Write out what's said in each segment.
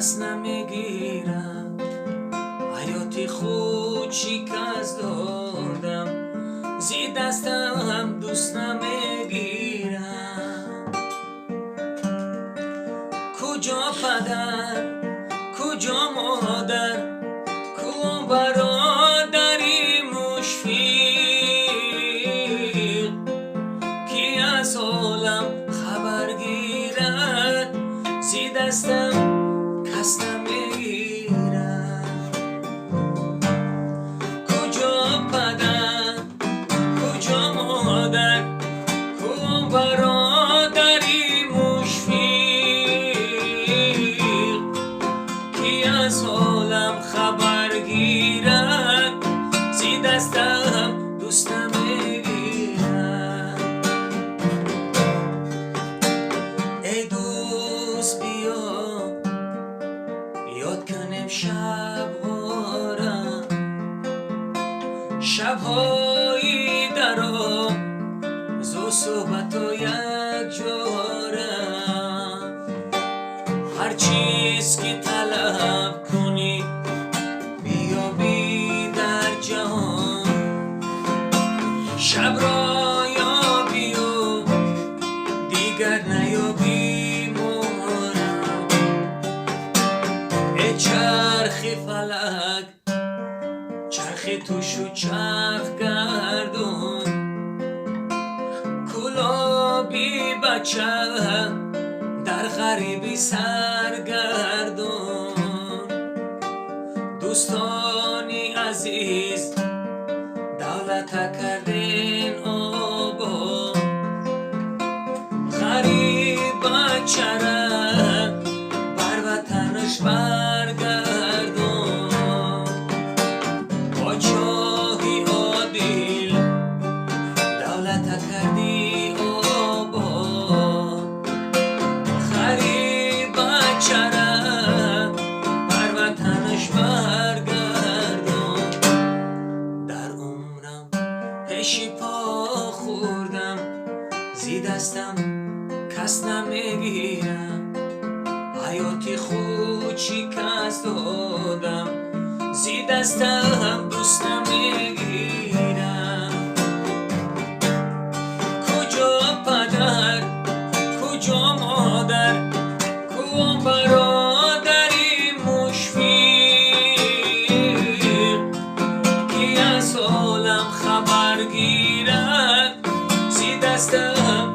کس نمیگیرم، حیاتی خود شکست دادم، زی دستم دوست نمیگیرم. کجا پدر کجا مادر، کو برادری مشفیق، کی از حالم خبر گیرد، زی دستم کس نمیگیرد. کجا پدر کجا مادر، کو برادری مشفیق، کی از حالم خبر گیرد، زی دستم دوست نمیگیرد. ای دوست بیا یاد کنیم شب‌هارم، شب‌های درا زو صحبت و یک جارم. هر چیز که طلب کنی بیابی در جهان، شب را یابی و دیگر نیابی مورم. ای چرخی فلک چرخی توشو چرخ گردون، کلابی بچه در غریبی سرگردون. دوستانی عزیز دولت کردین آبا، غریب بچه را بر وطنش برگردون. پاچاهی عادل دولت کردی آبا، غریب بچه را بر وطنش برگردون. در عمرم پیشی پا خوردم، زی دستم کس نمیگیرم، حیاتی خود شکست دادم، زی دستم دوست نمیگیرم. کجا پدر کجا مادر، کو برادری مشفیق، کی از حالم خبر گیرد، زی دستم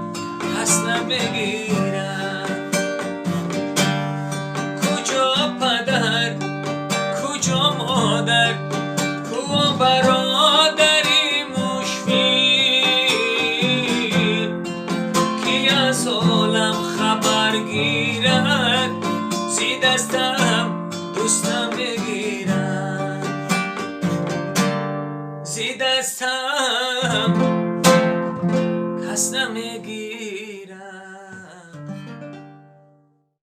کس نمیگیرد. کجا پدر کجا مادر، کو برادری مشفیق، کی از حالم خبر گیرد، زی دستم دوست نمیگیرد.